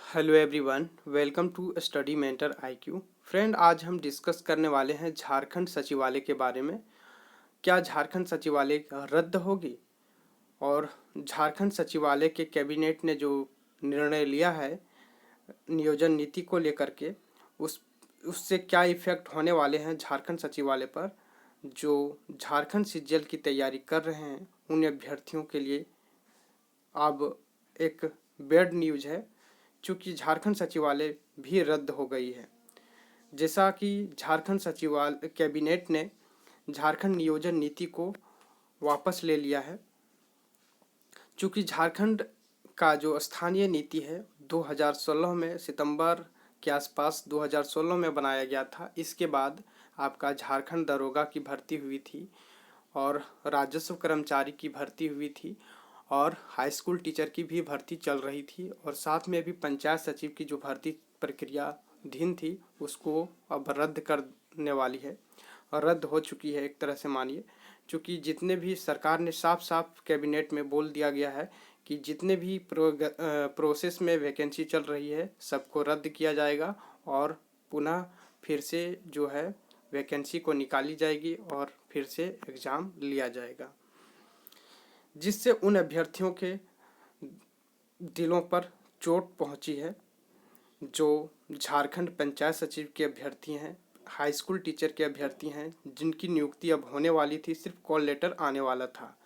Hello everyone, welcome to study mentor IQ. Friend, आज हम discuss करने वाले हैं झारखंड सचिवालय के बारे में। क्या झारखंड सचिवालय रद्द होगी? और झारखंड सचिवालय के कैबिनेट ने जो निर्णय लिया है नियोजन नीति को लेकर के, उस उससे क्या इफेक्ट होने वाले हैं झारखंड सचिवालय पर। जो झारखंड सीजीएल की तैयारी कर रहे हैं उन अभ्यर्थियों के लिए अब एक बैड न्यूज है, चूँकि झारखंड सचिवालय भी रद्द हो गई है। जैसा कि झारखंड सचिवालय कैबिनेट ने झारखंड नियोजन नीति को वापस ले लिया है, चूँकि झारखंड का जो स्थानीय नीति है 2016 में सितंबर के आसपास 2016 में बनाया गया था। इसके बाद आपका झारखंड दरोगा की भर्ती हुई थी और राजस्व कर्मचारी की भर्ती हुई थी और हाई स्कूल टीचर की भी भर्ती चल रही थी, और साथ में भी पंचायत सचिव की जो भर्ती प्रक्रियाधीन थी उसको अब रद्द करने वाली है और रद्द हो चुकी है एक तरह से मानिए। चूँकि जितने भी सरकार ने साफ साफ कैबिनेट में बोल दिया गया है कि जितने भी प्रोसेस में वैकेंसी चल रही है सबको रद्द किया जाएगा और पुनः फिर से जो है वैकेंसी को निकाली जाएगी और फिर से एग्ज़ाम लिया जाएगा, जिससे उन अभ्यर्थियों के दिलों पर चोट पहुंची है जो झारखंड पंचायत सचिव के अभ्यर्थी हैं, हाई स्कूल टीचर के अभ्यर्थी हैं, जिनकी नियुक्ति अब होने वाली थी, सिर्फ कॉल लेटर आने वाला था।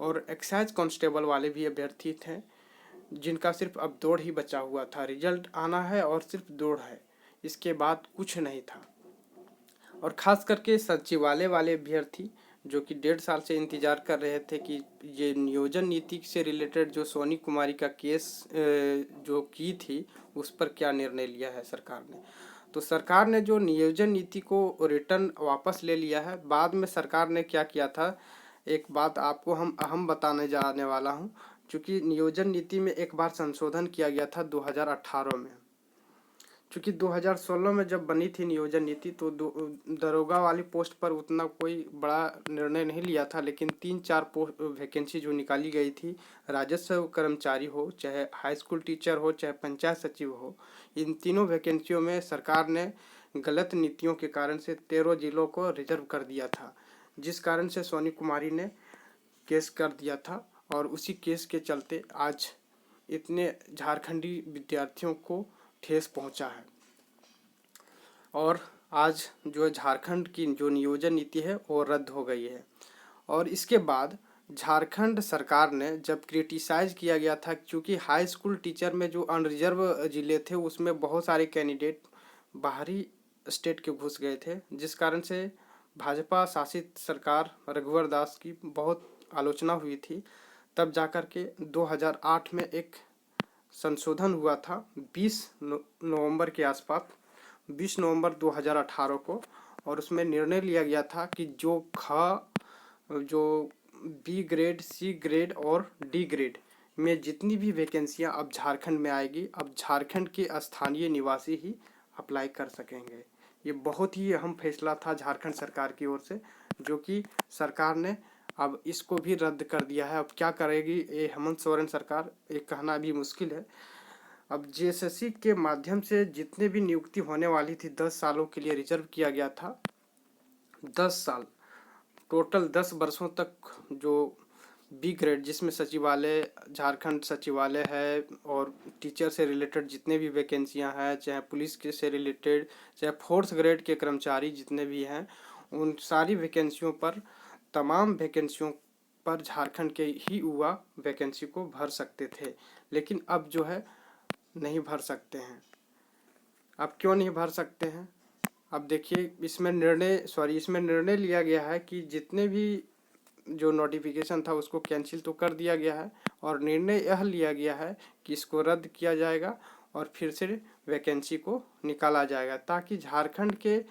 और एक्साइज कांस्टेबल वाले भी अभ्यर्थी थे जिनका सिर्फ अब दौड़ ही बचा हुआ था, रिजल्ट आना है और सिर्फ दौड़ है, इसके बाद कुछ नहीं था। और ख़ास करके सचिवालय वाले अभ्यर्थी जो कि 1.5 साल से इंतज़ार कर रहे थे कि ये नियोजन नीति से रिलेटेड जो सोनी कुमारी का केस जो की थी उस पर क्या निर्णय लिया है सरकार ने। तो सरकार ने जो नियोजन नीति को रिटर्न वापस ले लिया है। बाद में सरकार ने क्या किया था, एक बात आपको हम अहम बताने जाने वाला हूँ। चूँकि नियोजन नीति में एक बार संशोधन किया गया था 2018 में। चूँकि 2016 में जब बनी थी नियोजन नीति तो दरोगा वाली पोस्ट पर उतना कोई बड़ा निर्णय नहीं लिया था, लेकिन 3-4 पोस्ट वैकेंसी जो निकाली गई थी, राजस्व कर्मचारी हो, चाहे हाई स्कूल टीचर हो, चाहे पंचायत सचिव हो, इन तीनों वैकेंसियों में सरकार ने गलत नीतियों के कारण से 13 जिलों को रिजर्व कर दिया था, जिस कारण से सोनी कुमारी ने केस कर दिया था। और उसी केस के चलते आज इतने झारखंडी विद्यार्थियों को ठेस पहुंचा है। और आज जो झारखंड की जो नियोजन नीति है वो रद्द हो गई है। और इसके बाद झारखंड सरकार ने जब क्रिटिसाइज किया गया था, क्योंकि हाई स्कूल टीचर में जो अनरिजर्व ज़िले थे उसमें बहुत सारे कैंडिडेट बाहरी स्टेट के घुस गए थे, जिस कारण से भाजपा शासित सरकार रघुवर दास की बहुत आलोचना हुई थी। तब जाकर के 2008 में एक संशोधन हुआ था 20 नवंबर के आसपास, 20 नवंबर 2018 को, और उसमें निर्णय लिया गया था कि जो बी ग्रेड, सी ग्रेड और डी ग्रेड में जितनी भी वैकेंसियां अब झारखंड में आएगी, अब झारखंड के स्थानीय निवासी ही अप्लाई कर सकेंगे। ये बहुत ही अहम फैसला था झारखंड सरकार की ओर से, जो कि सरकार ने अब इसको भी रद्द कर दिया है। अब क्या करेगी ये हेमंत सोरेन सरकार, ये कहना भी मुश्किल है। अब जेएसएससी के माध्यम से जितने भी नियुक्ति होने वाली थी 10 सालों के लिए रिजर्व किया गया था। 10 साल टोटल 10 वर्षों तक जो बी ग्रेड, जिसमें सचिवालय, झारखंड सचिवालय है और टीचर से रिलेटेड जितने भी वैकेंसियां हैं, चाहे पुलिस के से रिलेटेड, चाहे 4th ग्रेड के कर्मचारी जितने भी हैं, उन सारी वैकेंसियों पर, तमाम वैकेंसियों पर झारखंड के ही युवा वैकेंसी को भर सकते थे। लेकिन अब जो है नहीं भर सकते हैं। अब क्यों नहीं भर सकते हैं? अब देखिए, इसमें निर्णय लिया गया है कि जितने भी जो नोटिफिकेशन था उसको कैंसिल तो कर दिया गया है, और निर्णय यह लिया गया है कि इसको रद्द किया जाएगा और फिर से वैकेंसी को निकाला जाएगा, ताकि झारखंड के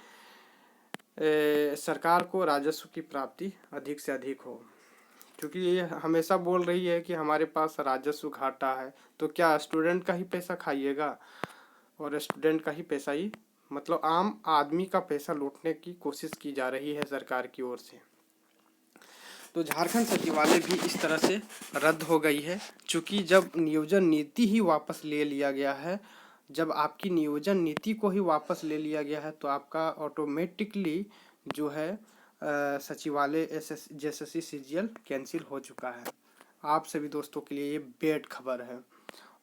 सरकार को राजस्व की प्राप्ति अधिक से अधिक हो। क्योंकि ये हमेशा बोल रही है कि हमारे पास राजस्व घाटा है, तो क्या स्टूडेंट का ही पैसा खाइएगा? और स्टूडेंट का ही पैसा ही, मतलब आम आदमी का पैसा लूटने की कोशिश की जा रही है सरकार की ओर से। तो झारखंड सचिवालय भी इस तरह से रद्द हो गई है, क्योंकि जब नियोजन नीति ही वापस ले लिया गया है जब आपकी नियोजन नीति को ही वापस ले लिया गया है तो आपका ऑटोमेटिकली जो है सचिवालय JSSC CGL कैंसिल हो चुका है। आप सभी दोस्तों के लिए ये बैड खबर है।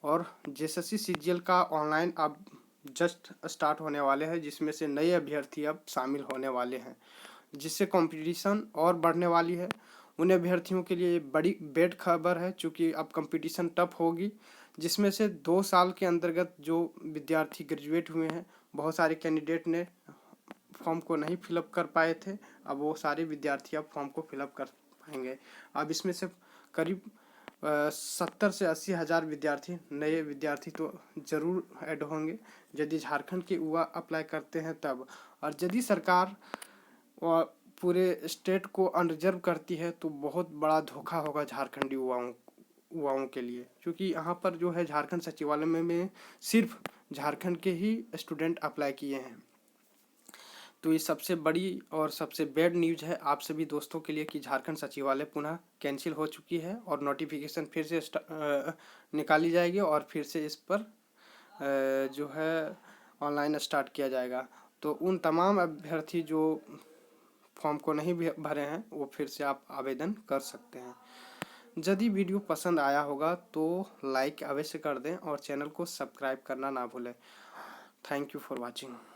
और JSSC CGL का ऑनलाइन अब जस्ट स्टार्ट होने वाले हैं, जिसमें से नए अभ्यर्थी अब शामिल होने वाले हैं, जिससे कंपटीशन और बढ़ने वाली है। उन अभ्यर्थियों के लिए बड़ी बैड खबर है, चूँकि अब कंपटीशन टफ होगी, जिसमें से 2 साल के अंतर्गत जो विद्यार्थी ग्रेजुएट हुए हैं, बहुत सारे कैंडिडेट ने फॉर्म को नहीं फिलअप कर पाए थे। अब वो सारे विद्यार्थी अब फॉर्म को फिलअप कर पाएंगे। अब इसमें से करीब 70 से 80 हज़ार विद्यार्थी, नए विद्यार्थी तो ज़रूर ऐड होंगे यदि झारखंड के युवा अप्लाई करते हैं तब। और यदि सरकार पूरे स्टेट को अनरिजर्व करती है तो बहुत बड़ा धोखा होगा झारखंडी युवाओं के लिए, क्योंकि यहाँ पर जो है झारखंड सचिवालय में सिर्फ झारखंड के ही स्टूडेंट अप्लाई किए हैं। तो ये सबसे बड़ी और सबसे बैड न्यूज़ है आप सभी दोस्तों के लिए कि झारखंड सचिवालय पुनः कैंसिल हो चुकी है और नोटिफिकेशन फिर से निकाली जाएगी और फिर से इस पर जो है ऑनलाइन स्टार्ट किया जाएगा। तो उन तमाम अभ्यर्थी जो फॉर्म को नहीं भरे हैं वो फिर से आप आवेदन कर सकते हैं। यदि वीडियो पसंद आया होगा तो लाइक अवश्य कर दें और चैनल को सब्सक्राइब करना ना भूलें। Thank you for watching.